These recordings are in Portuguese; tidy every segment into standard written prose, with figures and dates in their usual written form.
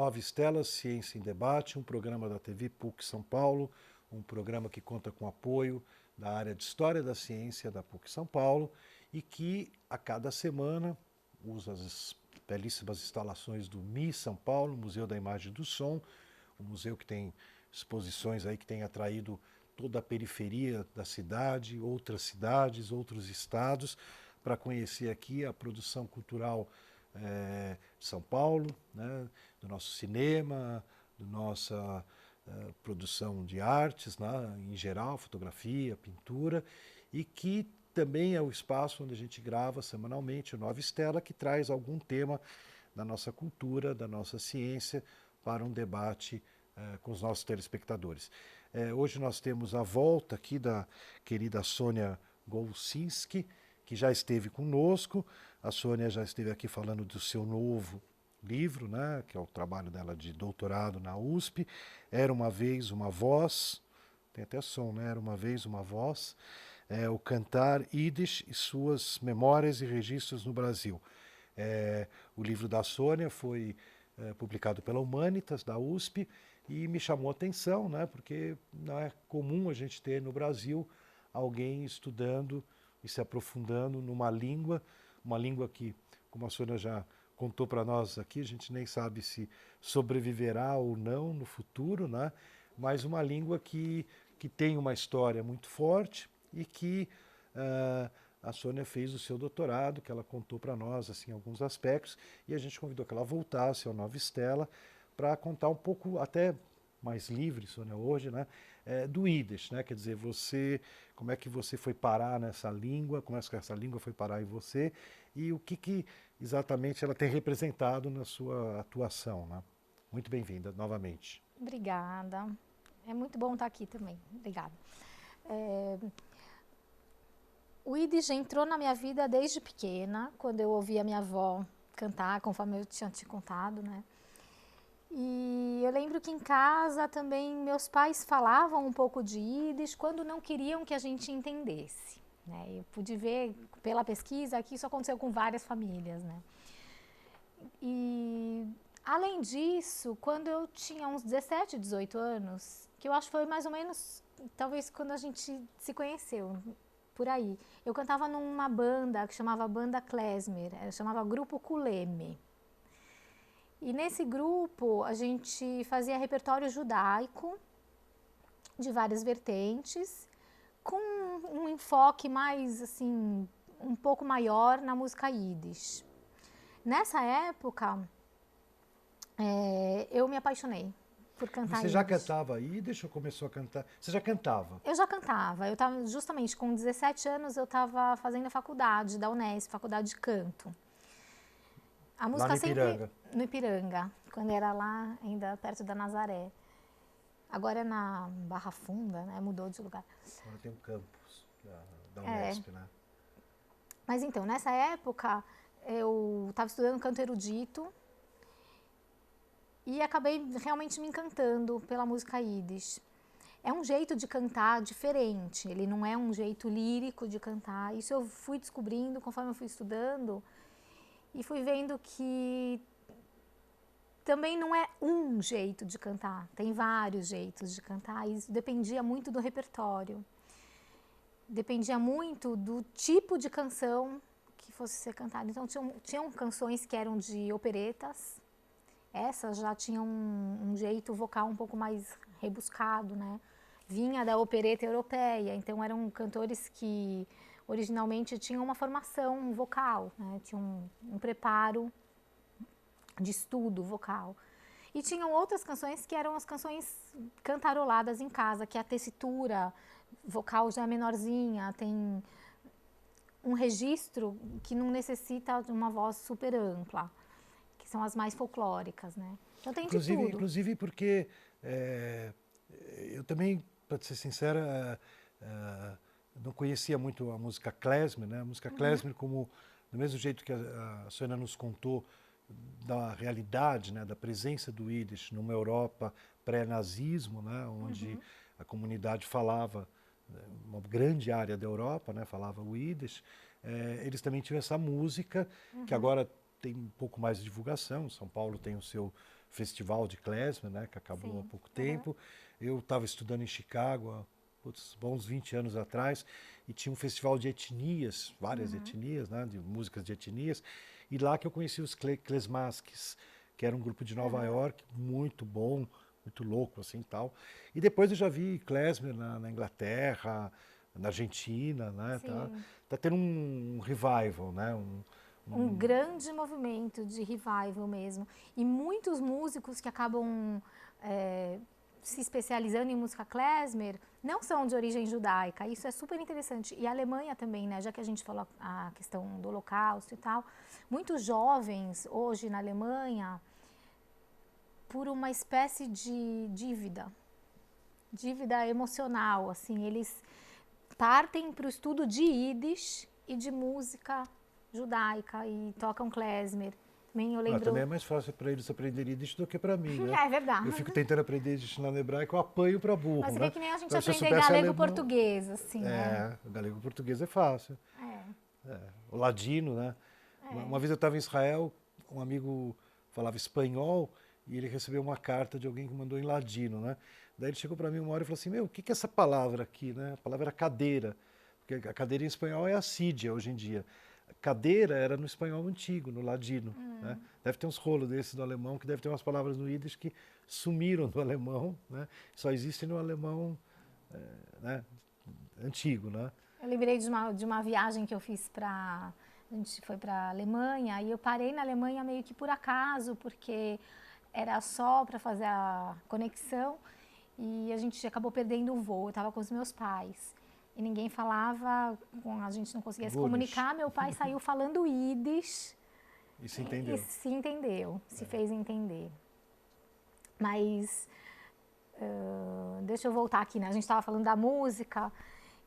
Nova Estela, Ciência em Debate, um programa da TV PUC São Paulo, um programa que conta com apoio da área de História da Ciência da PUC São Paulo e que a cada semana usa as belíssimas instalações do MI São Paulo, Museu da Imagem e do Som, um museu que tem exposições aí que tem atraído toda a periferia da cidade, outras cidades, outros estados, para conhecer aqui a produção cultural de São Paulo, né, do nosso cinema, da nossa produção de artes, né, em geral, fotografia, pintura, e que também é o espaço onde a gente grava semanalmente o Nova Estela, que traz algum tema da nossa cultura, da nossa ciência, para um debate com os nossos telespectadores. Hoje nós temos a volta aqui da querida Sônia Golcinski, que já esteve conosco. A Sônia já esteve aqui falando do seu novo livro, né, que é o trabalho dela de doutorado na USP, Era uma Vez uma Voz, tem até som, né? Era uma Vez uma Voz, o Cantar Yiddish e Suas Memórias e Registros no Brasil. O livro da Sônia foi publicado pela Humanitas, da USP, e me chamou a atenção, né, porque não é comum a gente ter no Brasil alguém estudando e se aprofundando numa língua, uma língua que, como a Sônia já contou para nós aqui, a gente nem sabe se sobreviverá ou não no futuro, né, mas uma língua que tem uma história muito forte e que a Sônia fez o seu doutorado, que ela contou para nós assim, alguns aspectos, e a gente convidou que ela voltasse ao Nova Estela para contar um pouco, até mais livre, Sônia, hoje, né, do Yiddish, né? Quer dizer, como é que você foi parar nessa língua, como é que essa língua foi parar em você, e o que exatamente ela tem representado na sua atuação, né? Muito bem-vinda, novamente. Obrigada. É muito bom estar aqui também. Obrigada. O Yiddish entrou na minha vida desde pequena, quando eu ouvia minha avó cantar, conforme eu tinha te contado, né? E eu lembro que em casa também meus pais falavam um pouco de Yiddish quando não queriam que a gente entendesse, né? Eu pude ver pela pesquisa que isso aconteceu com várias famílias, né? E além disso, quando eu tinha uns 17, 18 anos, que eu acho que foi mais ou menos, talvez quando a gente se conheceu, por aí. Eu cantava numa banda que chamava Banda Klezmer, chamava Grupo Kuleme. E nesse grupo a gente fazia repertório judaico de várias vertentes, com um enfoque mais, assim, um pouco maior na música Yiddish. Nessa época, eu me apaixonei por cantar Você já Yiddish. cantava Yiddish ou começou a cantar? Você já cantava? Eu já cantava. Eu estava justamente com 17 anos, eu estava fazendo a faculdade da Unesp, faculdade de canto. A Lá música no sempre Ipiranga? no Ipiranga, quando era lá ainda perto da Nazaré. Agora é na Barra Funda, né? Mudou de lugar. Agora tem um campus da Unesp, né? Mas então, nessa época, eu estava estudando canto erudito e acabei realmente me encantando pela música Yiddish. É um jeito de cantar diferente, ele não é um jeito lírico de cantar. Isso eu fui descobrindo conforme eu fui estudando e fui vendo que também não é um jeito de cantar, tem vários jeitos de cantar, e isso dependia muito do repertório. Dependia muito do tipo de canção que fosse ser cantada. Então tinham canções que eram de operetas, essas já tinham um jeito vocal um pouco mais rebuscado, né? Vinha da opereta europeia, então eram cantores que originalmente tinham uma formação vocal, né? Tinham um preparo de estudo vocal. E tinham outras canções que eram as canções cantaroladas em casa, que a tessitura vocal já é menorzinha, tem um registro que não necessita de uma voz super ampla, que são as mais folclóricas, né? Então tem de tudo. Inclusive porque eu também, para ser sincera, não conhecia muito a música klezmer, né? A música klezmer, como do mesmo jeito que a Sônia nos contou da realidade, né, da presença do Yiddish numa Europa pré-nazismo, né, onde a comunidade falava, uma grande área da Europa, né, falava o Yiddish, eles também tinham essa música que agora tem um pouco mais de divulgação. São Paulo tem o seu festival de klezmer, né, que acabou Sim. há pouco tempo. Eu estava estudando em Chicago há bons 20 anos atrás e tinha um festival de etnias, várias etnias, né, de músicas de etnias, e lá que eu conheci os Klezmaskis, que era um grupo de Nova York muito bom, muito louco assim tal. E depois eu já vi klezmer na Inglaterra, na Argentina, né, Sim. tá tendo um revival, né, Um grande movimento de revival mesmo. E muitos músicos que acabam se especializando em música klezmer não são de origem judaica. Isso é super interessante. E a Alemanha também, né? Já que a gente falou a questão do Holocausto e tal, muitos jovens hoje na Alemanha, por uma espécie de dívida emocional, assim, eles partem para o estudo de Yiddish e de música judaica e tocam klezmer. Também eu lembro... Também é mais fácil para eles aprenderem Yiddish do que para mim, né? É verdade. Eu fico tentando aprender Yiddish na hebraico, eu apanho para burro, Mas você né? vê que nem a gente Então, se eu aprender soubesse galego alemão, português, assim, né? o galego português é fácil. O ladino, né? Uma vez eu estava em Israel, um amigo falava espanhol e ele recebeu uma carta de alguém que mandou em ladino, né? Daí ele chegou para mim uma hora e falou assim, meu, o que é essa palavra aqui, né? A palavra era cadeira, porque a cadeira em espanhol é assídia hoje em dia. Cadeira era no espanhol antigo, no ladino, né? Deve ter uns rolos desses no alemão, que deve ter umas palavras no Yiddish que sumiram do alemão, né? Só existem no alemão, né? Antigo, né? Eu lembrei de uma viagem que eu fiz para... A gente foi para a Alemanha e eu parei na Alemanha meio que por acaso, porque era só para fazer a conexão e a gente acabou perdendo o voo. Eu estava com os meus pais e ninguém falava, a gente não conseguia se comunicar. Meu pai saiu falando Yiddish. E se entendeu. E se entendeu, se fez entender. Mas, deixa eu voltar aqui, né? A gente estava falando da música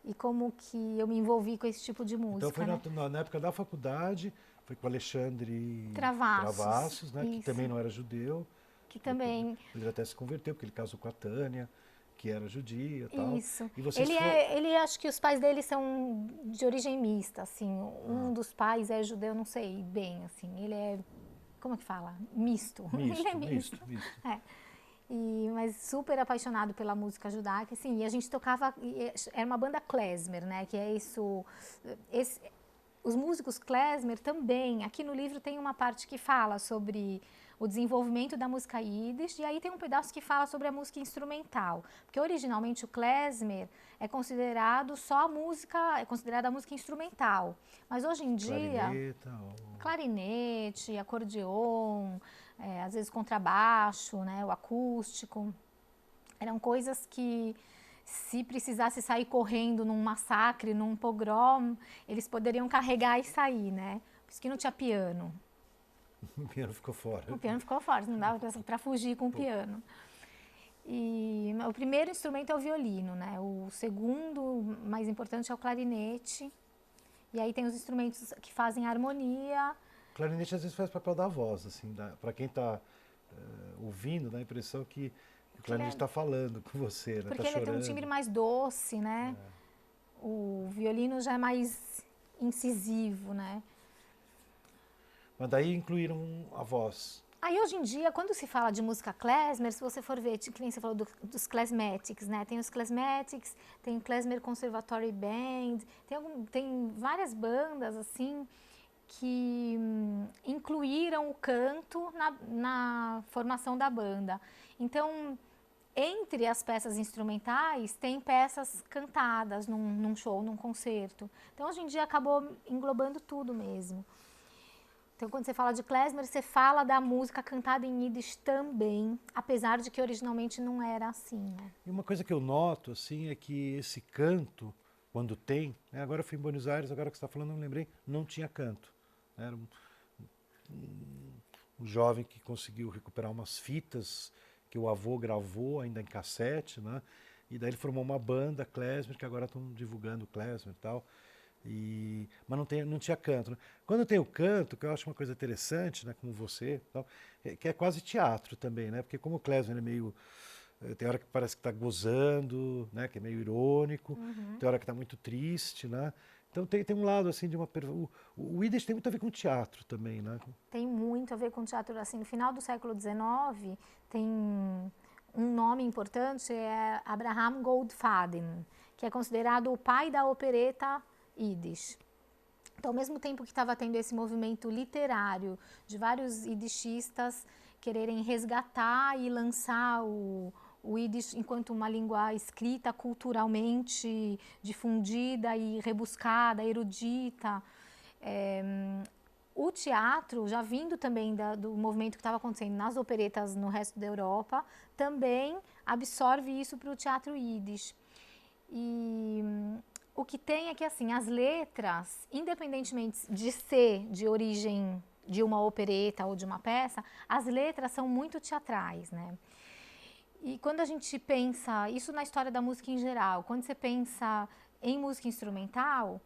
e como que eu me envolvi com esse tipo de música. Então foi né? na época da faculdade, foi com Alexandre Travassos, né, que também não era judeu. Que também... Ele até se converteu, porque ele casou com a Tânia, que era judia e tal. Isso. E vocês Ele acho que os pais dele são de origem mista, assim. Um dos pais é judeu, não sei bem, assim. Ele é, como é que fala? Misto. Ele é misto. É. Mas super apaixonado pela música judaica, assim, e a gente tocava, era uma banda klezmer, né, que é isso, os músicos klezmer também, aqui no livro tem uma parte que fala sobre o desenvolvimento da música Yiddish, e aí tem um pedaço que fala sobre a música instrumental, porque originalmente o klezmer é considerado só a música, é considerada a música instrumental, mas hoje em dia, clarinete, acordeon, às vezes contrabaixo, né, o acústico, eram coisas que se precisasse sair correndo num massacre, num pogrom, eles poderiam carregar e sair, né? Por isso que não tinha piano. O piano ficou fora. O piano ficou fora, não dava para fugir com o piano. E o primeiro instrumento é o violino, né? O segundo mais importante é o clarinete. E aí tem os instrumentos que fazem harmonia. O clarinete às vezes faz papel da voz, assim, para quem está ouvindo, dá a impressão que o clarinete está falando com você, né? Porque tá ele chorando. tem um timbre mais doce, né? O violino já é mais incisivo, né? Mas daí incluíram a voz. Aí hoje em dia, quando se fala de música klezmer, se você for ver, que nem você falou dos klezmatics, né? Tem os klezmatics, tem o Klezmer Conservatory Band, tem várias bandas assim que incluíram o canto na formação da banda. Então, entre as peças instrumentais, tem peças cantadas num show, num concerto. Então, hoje em dia, acabou englobando tudo mesmo. Então, quando você fala de klezmer, você fala da música cantada em Yiddish também, apesar de que originalmente não era assim, né? E uma coisa que eu noto, assim, é que esse canto, quando tem, né, agora eu fui em Buenos Aires, agora que você está falando, eu me lembrei, não tinha canto. Era um jovem que conseguiu recuperar umas fitas que o avô gravou ainda em cassete, né? E daí ele formou uma banda, klezmer, que agora estão divulgando klezmer e tal. Mas não tinha canto. Né? Quando tem o canto, que eu acho uma coisa interessante, né, como você, tal, que é quase teatro também, né? Porque como o klezmer é meio... Tem hora que parece que está gozando, né, que é meio irônico, tem hora que está muito triste, né? Então tem um lado assim de o Yiddish tem muito a ver com teatro também, né? Tem muito a ver com teatro. Assim, no final do século XIX, tem um nome importante, é Abraham Goldfaden, que é considerado o pai da opereta Yiddish. Então, ao mesmo tempo que estava tendo esse movimento literário de vários yiddishistas quererem resgatar e lançar o Yiddish enquanto uma língua escrita, culturalmente difundida e rebuscada, erudita, o teatro, já vindo também do movimento que estava acontecendo nas operetas no resto da Europa, também absorve isso para o teatro Yiddish. E o que tem é que, assim, as letras, independentemente de ser de origem de uma opereta ou de uma peça, as letras são muito teatrais, né? E quando a gente pensa, isso na história da música em geral, quando você pensa em música instrumental,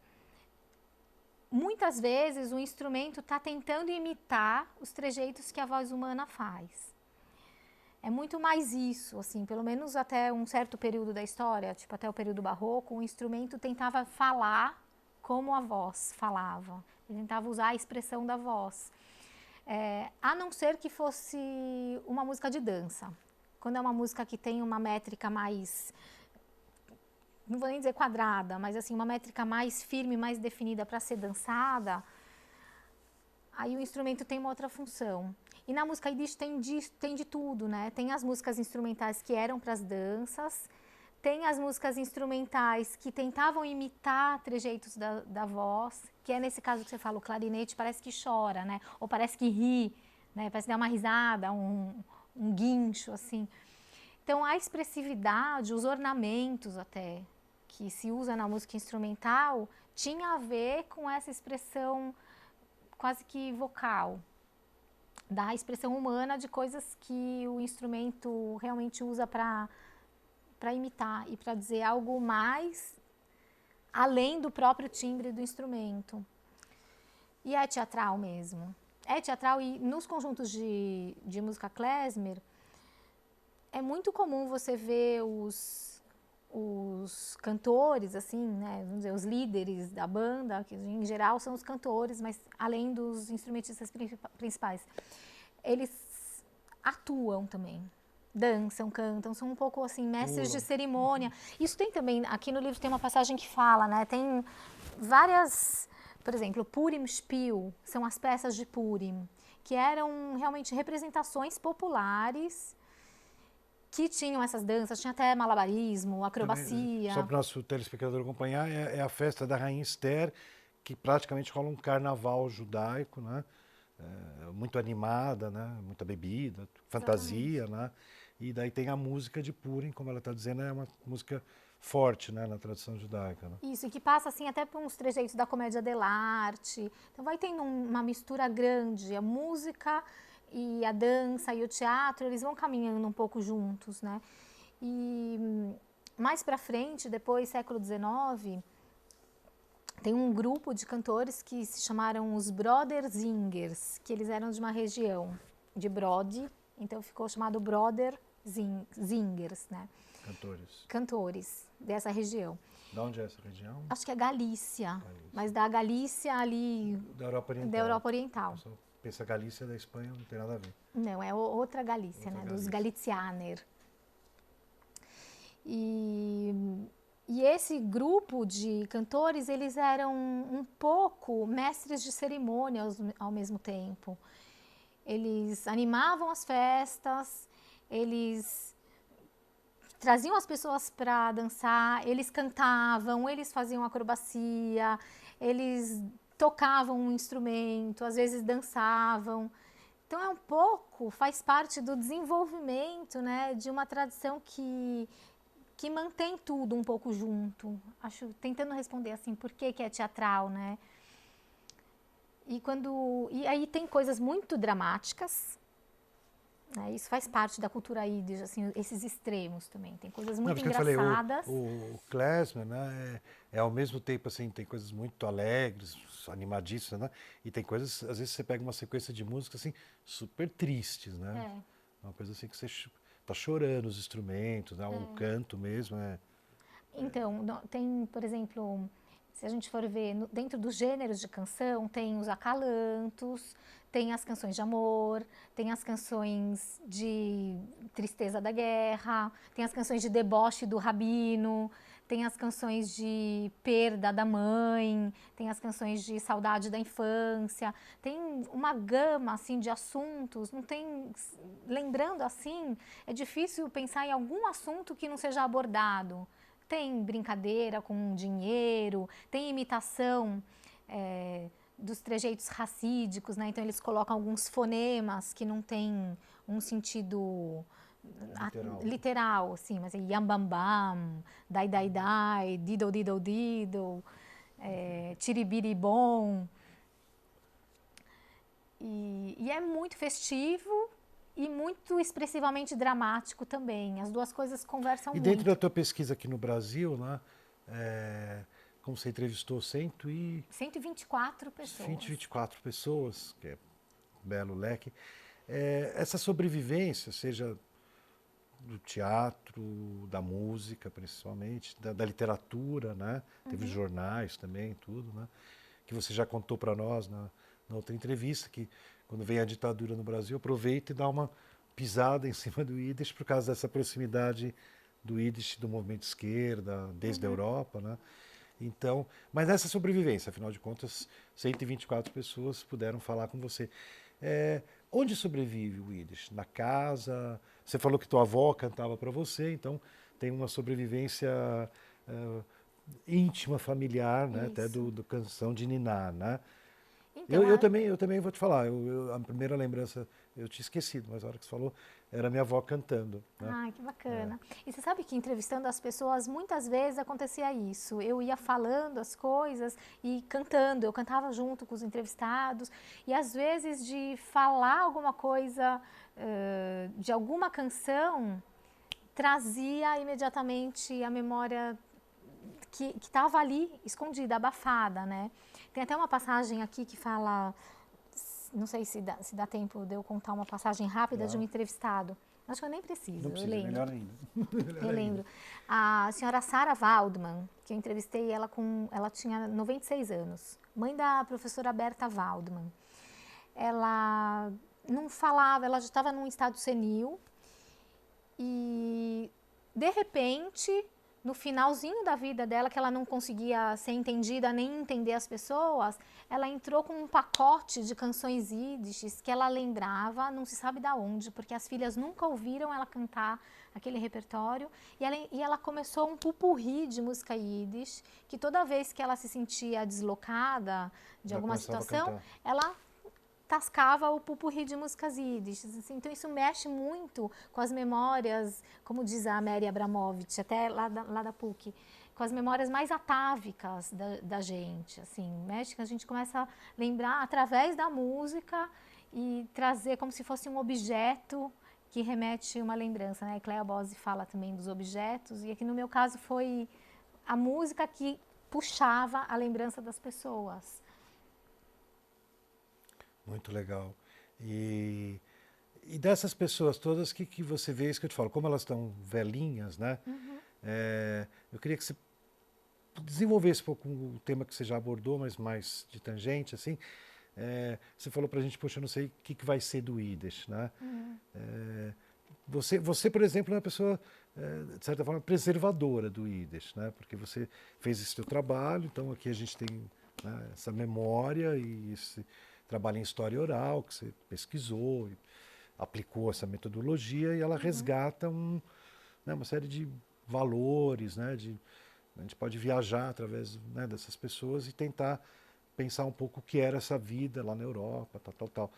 muitas vezes o instrumento está tentando imitar os trejeitos que a voz humana faz. É muito mais isso, assim, pelo menos até um certo período da história, tipo até o período barroco, o instrumento tentava falar como a voz falava. Ele tentava usar a expressão da voz. A não ser que fosse uma música de dança. Quando é uma música que tem uma métrica mais, não vou nem dizer quadrada, mas assim, uma métrica mais firme, mais definida para ser dançada, aí o instrumento tem uma outra função. E na música Yiddish tem de tudo, né? Tem as músicas instrumentais que eram para as danças, tem as músicas instrumentais que tentavam imitar trejeitos da voz, que é nesse caso que você fala, o clarinete parece que chora, né? Ou parece que ri, né? Parece dar uma risada, um guincho, assim. Então, a expressividade, os ornamentos até, que se usa na música instrumental, tinha a ver com essa expressão quase que vocal, da expressão humana de coisas que o instrumento realmente usa para imitar e para dizer algo mais além do próprio timbre do instrumento. E é teatral mesmo. É teatral e nos conjuntos de música klezmer é muito comum você ver os cantores, assim, né, vamos dizer, os líderes da banda, que em geral são os cantores, mas além dos instrumentistas principais, eles atuam também, dançam, cantam, são um pouco assim, mestres de cerimônia. Isso tem também, aqui no livro tem uma passagem que fala, né, tem várias, por exemplo, Purim Spiel, são as peças de Purim, que eram realmente representações populares que tinham essas danças, tinha até malabarismo, acrobacia. Só para o nosso telespectador acompanhar, é a festa da Rainha Esther, que praticamente rola um carnaval judaico, né? Muito animada, né? Muita bebida, fantasia, né? E daí tem a música de Purim, como ela está dizendo, é uma música forte, né, na tradição judaica. Né? Isso, e que passa assim até por uns trejeitos da comédia dell'arte. Então vai tendo uma mistura grande, a música e a dança e o teatro, eles vão caminhando um pouco juntos, né? E mais para frente, depois, século XIX, tem um grupo de cantores que se chamaram os Brodersingers, que eles eram de uma região de Brode, então ficou chamado Brodersingers, né? Cantores dessa região. De onde é essa região? Acho que é Galícia, mas da Galícia ali... Da Europa Oriental. Da Europa Oriental. Pensa Galícia da Espanha, não tem nada a ver. Não, é outra Galícia, né? Dos Galicianer. E esse grupo de cantores, eles eram um pouco mestres de cerimônia ao mesmo tempo. Eles animavam as festas, eles traziam as pessoas para dançar, eles cantavam, eles faziam acrobacia, eles tocavam um instrumento, às vezes dançavam. Então é um pouco, faz parte do desenvolvimento, né, de uma tradição que mantém tudo um pouco junto. Acho, tentando responder assim, por que é teatral, né? E aí tem coisas muito dramáticas, né? Isso faz parte da cultura Yiddish, assim, esses extremos também. Tem coisas muito engraçadas. O klezmer, né, é ao mesmo tempo assim, tem coisas muito alegres, animadíssimas, né? E tem coisas, às vezes você pega uma sequência de música assim super tristes, né? Uma coisa assim que você tá chorando os instrumentos, né? O canto mesmo. Então, tem, por exemplo, Se a gente for ver, dentro dos gêneros de canção, tem os acalantos, tem as canções de amor, tem as canções de tristeza da guerra, tem as canções de deboche do rabino, tem as canções de perda da mãe, tem as canções de saudade da infância, tem uma gama assim de assuntos, não tem, lembrando assim, é difícil pensar em algum assunto que não seja abordado. Tem brincadeira com dinheiro, tem imitação dos trejeitos racídicos, né? Então eles colocam alguns fonemas que não tem um sentido literal assim, mas é yambambam, dai dai dai, diddle diddle diddle, tiribiribom. E é muito festivo e muito expressivamente dramático também. As duas coisas conversam muito. E dentro da tua pesquisa aqui no Brasil, né, como você entrevistou 124 pessoas. 124 pessoas, que é um belo leque. Essa sobrevivência, seja do teatro, da música principalmente, da literatura, né? Teve jornais também, tudo, né? Que você já contou para nós na outra entrevista, que quando vem a ditadura no Brasil, aproveita e dá uma pisada em cima do Yiddish por causa dessa proximidade do Yiddish do movimento de esquerda, desde a Europa, né? Então, mas essa sobrevivência, afinal de contas, 124 pessoas puderam falar com você. Onde sobrevive o Yiddish? Na casa? Você falou que tua avó cantava para você, então tem uma sobrevivência íntima, familiar, né? Até do canção de niná, né? Então, eu também vou te falar, a primeira lembrança, eu tinha esquecido, mas a hora que você falou, era minha avó cantando. Né? Ai, que bacana. E você sabe que entrevistando as pessoas, muitas vezes acontecia isso. Eu ia falando as coisas e cantando, eu cantava junto com os entrevistados. E às vezes de falar alguma coisa, de alguma canção, trazia imediatamente a memória que estava ali, escondida, abafada, né? Tem até uma passagem aqui que fala, não sei se dá tempo de eu contar uma passagem rápida de um entrevistado. Acho que eu nem preciso, não precisa, eu lembro. Melhor ainda. Eu lembro. A senhora Sarah Waldman, que eu entrevistei ela ela tinha 96 anos, mãe da professora Berta Waldman. Ela não falava, ela já estava num estado senil e, de repente, no finalzinho da vida dela, que ela não conseguia ser entendida nem entender as pessoas, ela entrou com um pacote de canções yiddish que ela lembrava, não se sabe de onde, porque as filhas nunca ouviram ela cantar aquele repertório, e ela começou um pupurri de música yiddish, que toda vez que ela se sentia deslocada de alguma situação, ela tascava o pupurri de músicas yiddish. Assim, então isso mexe muito com as memórias, como diz a Mary Abramovich, até lá da PUC, com as memórias mais atávicas da gente. Assim, mexe que a gente começa a lembrar através da música e trazer como se fosse um objeto que remete uma lembrança, né? Clea Bose fala também dos objetos, e aqui no meu caso foi a música que puxava a lembrança das pessoas. Muito legal. E dessas pessoas todas, que você vê, isso que eu te falo, como elas estão velhinhas, né? Eu queria que você desenvolvesse um pouco o tema que você já abordou, mas mais de tangente, assim. Você falou pra gente, poxa, eu não sei o que vai ser do Yiddish, né? Você, por exemplo, é uma pessoa, de certa forma, preservadora do Yiddish, né? Porque você fez esse seu trabalho, então aqui a gente tem, né, essa memória e esse trabalho em história oral, que você pesquisou, e aplicou essa metodologia, e ela resgata uma série de valores, né? A gente pode viajar através, né, dessas pessoas e tentar pensar um pouco o que era essa vida lá na Europa, tal.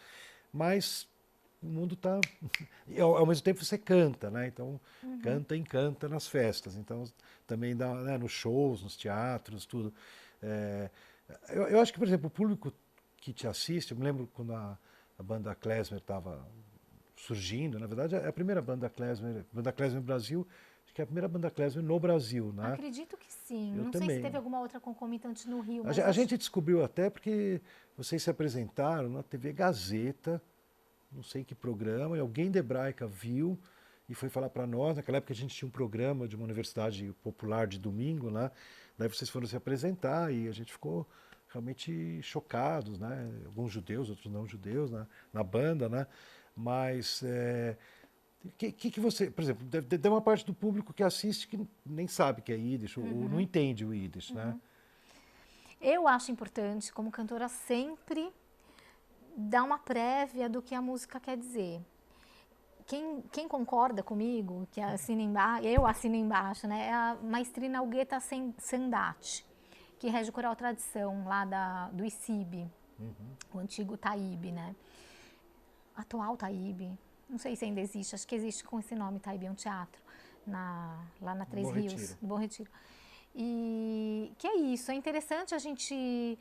Mas o mundo está... Ao mesmo tempo você canta, né? Então, canta e encanta nas festas. Então, também dá, né, nos shows, nos teatros, tudo. Eu acho que, por exemplo, o público que te assiste, eu me lembro quando a banda Klezmer estava surgindo, na verdade é a primeira banda Klezmer no Brasil, acho que é a primeira banda Klezmer no Brasil, né? Acredito que sim, Eu não também. sei se teve alguma outra concomitante no Rio, mas a gente descobriu até porque vocês se apresentaram na TV Gazeta, não sei que programa, e alguém de Hebraica viu e foi falar para nós. Naquela época a gente tinha um programa de uma universidade popular de domingo, né? Daí vocês foram se apresentar e a gente ficou realmente chocados, né? Alguns judeus, outros não judeus, né? Na banda, né? Mas que você, por exemplo, deve ter uma parte do público que assiste que nem sabe que é Yiddish, ou não entende o Yiddish, né? Eu acho importante, como cantora, sempre dar uma prévia do que a música quer dizer. Quem concorda comigo, que assina embaixo, eu assino embaixo, né, é a maestrina Algeta Sandati, que rege o coral tradição lá do ICIB, o antigo TAIB, né? Atual TAIB, não sei se ainda existe, acho que existe com esse nome, TAIB, é um teatro, lá na Três Rios, no Bom Retiro. E que é isso, é interessante a gente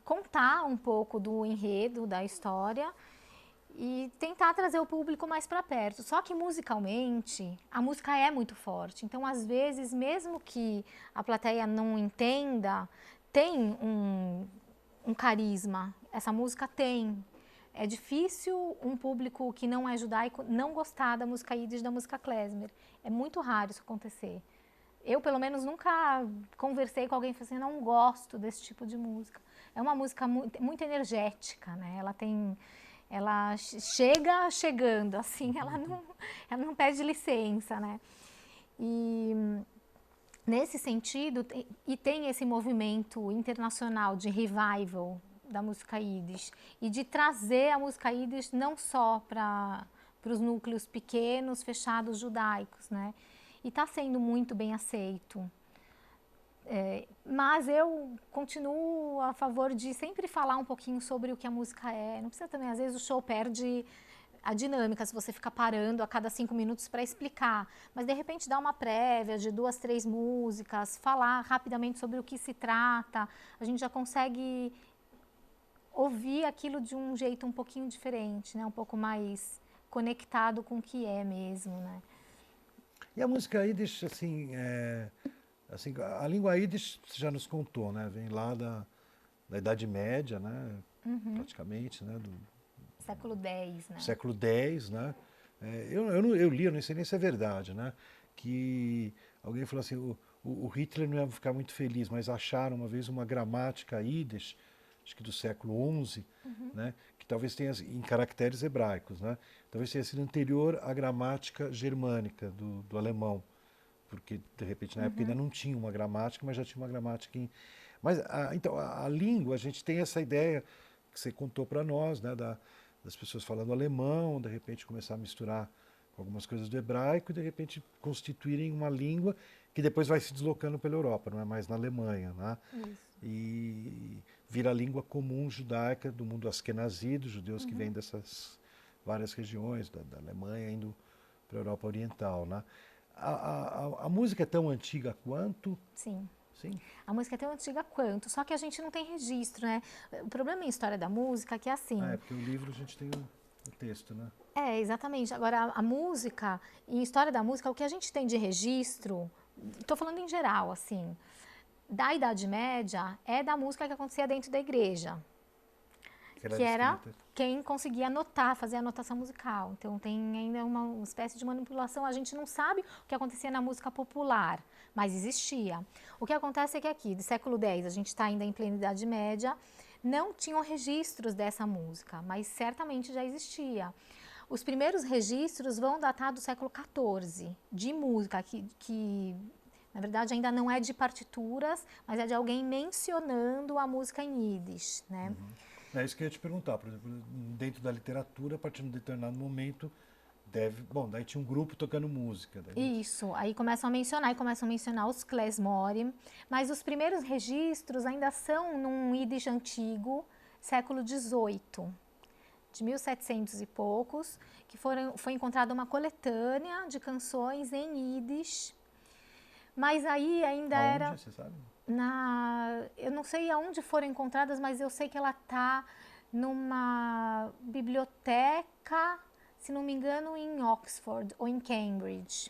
contar um pouco do enredo, da história, e tentar trazer o público mais para perto. Só que musicalmente, a música é muito forte. Então, às vezes, mesmo que a plateia não entenda, tem um carisma. Essa música tem. É difícil um público que não é judaico não gostar da música Yiddish, da música klezmer. É muito raro isso acontecer. Eu, pelo menos, nunca conversei com alguém e falei assim, não gosto desse tipo de música. É uma música muito energética, né? Ela chega chegando, assim, ela não pede licença, né? E nesse sentido, e tem esse movimento internacional de revival da música Yiddish e de trazer a música Yiddish não só para os núcleos pequenos, fechados judaicos, né? E está sendo muito bem aceito. Mas eu continuo a favor de sempre falar um pouquinho sobre o que a música é. Não precisa também, às vezes o show perde a dinâmica se você ficar parando a cada 5 minutos para explicar. Mas de repente dar uma prévia de 2, 3 músicas, falar rapidamente sobre o que se trata, a gente já consegue ouvir aquilo de um jeito um pouquinho diferente, né? Um pouco mais conectado com o que é mesmo, né? E a música Yiddish, assim, a língua Yiddish, você já nos contou, né? Vem lá da Idade Média, né? Praticamente, né? Do século X, né? século X, né? Eu li, eu não sei nem se é verdade, né? Que alguém falou assim, o Hitler não ia ficar muito feliz, mas acharam uma vez uma gramática Yiddish, acho que do século XI, né? Que talvez tenha, em caracteres hebraicos, né? Talvez tenha sido anterior à gramática germânica do alemão, porque de repente na época ainda não tinha uma gramática, mas já tinha uma gramática em... Mas então a língua, a gente tem essa ideia que você contou para nós, né? Das pessoas falando alemão, de repente começar a misturar com algumas coisas do hebraico e de repente constituírem uma língua que depois vai se deslocando pela Europa, não é mais na Alemanha, né? Isso. E vira a língua comum judaica do mundo askenazi, dos judeus que vêm dessas várias regiões da Alemanha indo para a Europa Oriental, né? A música é tão antiga quanto? Sim. Sim. A música é tão antiga quanto, só que a gente não tem registro, né? O problema em história da música é que é assim... porque o livro a gente tem o texto, né? Exatamente. Agora, a música, em história da música, o que a gente tem de registro, estou falando em geral, assim, da Idade Média, é da música que acontecia dentro da igreja. Que era quem conseguia anotar, fazer a anotação musical. Então tem ainda uma espécie de manipulação. A gente não sabe o que acontecia na música popular, mas existia. O que acontece é que aqui, do século X, a gente está ainda em plena Idade Média, não tinham registros dessa música, mas certamente já existia. Os primeiros registros vão datar do século XIV, de música, que na verdade ainda não é de partituras, mas é de alguém mencionando a música em Yiddish, né? É isso que eu ia te perguntar, por exemplo, dentro da literatura, a partir de um determinado momento, daí tinha um grupo tocando música. Daí... Isso, aí começam a mencionar os klezmorim, mas os primeiros registros ainda são num Yiddish antigo, século XVIII, de 1700 e poucos, que foi encontrada uma coletânea de canções em Yiddish, mas aí ainda era... Você sabe? Eu não sei aonde foram encontradas, mas eu sei que ela está numa biblioteca, se não me engano, em Oxford ou em Cambridge.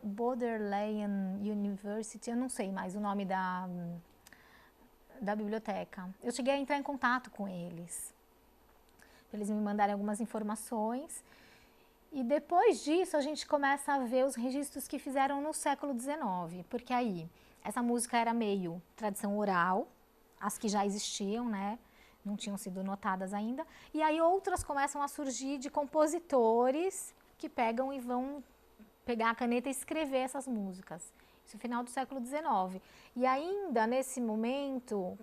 Bodleian University, eu não sei mais o nome da biblioteca. Eu cheguei a entrar em contato com eles, para eles me mandarem algumas informações. E depois disso a gente começa a ver os registros que fizeram no século XIX, porque aí essa música era meio tradição oral, as que já existiam, né? Não tinham sido notadas ainda. E aí outras começam a surgir de compositores que pegam e vão pegar a caneta e escrever essas músicas. Isso no final do século XIX. E ainda nesse momento,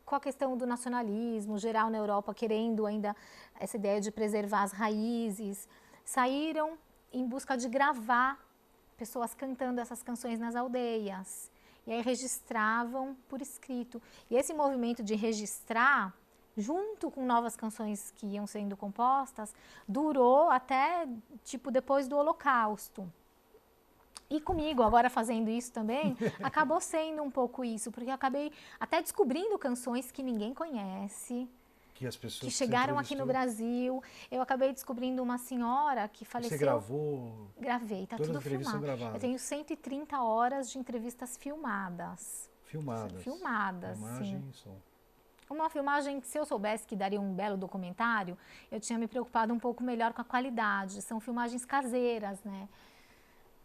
com a questão do nacionalismo geral na Europa, querendo ainda essa ideia de preservar as raízes, saíram em busca de gravar pessoas cantando essas canções nas aldeias. E aí registravam por escrito. E esse movimento de registrar, junto com novas canções que iam sendo compostas, durou até tipo depois do Holocausto. E comigo, agora fazendo isso também, acabou sendo um pouco isso, porque eu acabei até descobrindo canções que ninguém conhece, Que as pessoas que chegaram aqui no Brasil. Eu acabei descobrindo uma senhora que faleceu. Você gravou? Gravei, tá Todas tudo as entrevistas são filmado. gravadas. Eu tenho 130 horas de entrevistas filmadas. Filmadas. Filmadas, Filmagem sim. e som. Uma filmagem que, se eu soubesse que daria um belo documentário, eu tinha me preocupado um pouco melhor com a qualidade. São filmagens caseiras, né?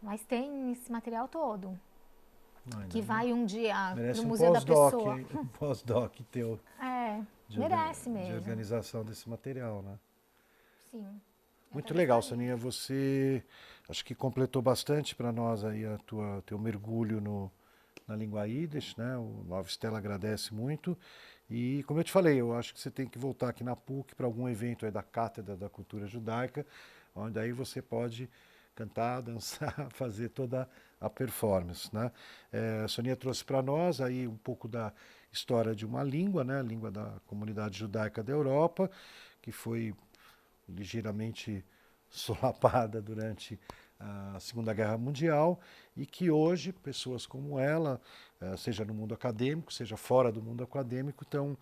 Mas tem esse material todo. Que vai um dia para o Museu da Pessoa. Um pós-doc teu. Merece mesmo. De organização desse material, né? Sim. Muito legal, Soninha. Você acho que completou bastante para nós aí teu mergulho na língua Yiddish, né? O Nova Estela agradece muito. E como eu te falei, eu acho que você tem que voltar aqui na PUC para algum evento aí da Cátedra da Cultura Judaica, onde aí você pode cantar, dançar, fazer toda a performance, né? A Soninha trouxe para nós aí um pouco da história de uma língua, né? A língua da comunidade judaica da Europa, que foi ligeiramente solapada durante a Segunda Guerra Mundial e que hoje pessoas como ela, seja no mundo acadêmico, seja fora do mundo acadêmico, estão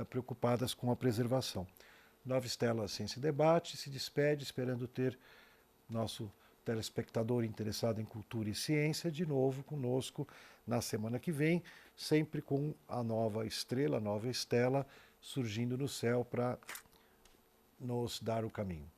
preocupadas com a preservação. Nova Estela Ciência e Debate se despede, esperando ter nosso telespectador interessado em cultura e ciência de novo conosco na semana que vem, sempre com a nova estrela, a nova Estela, surgindo no céu para nos dar o caminho.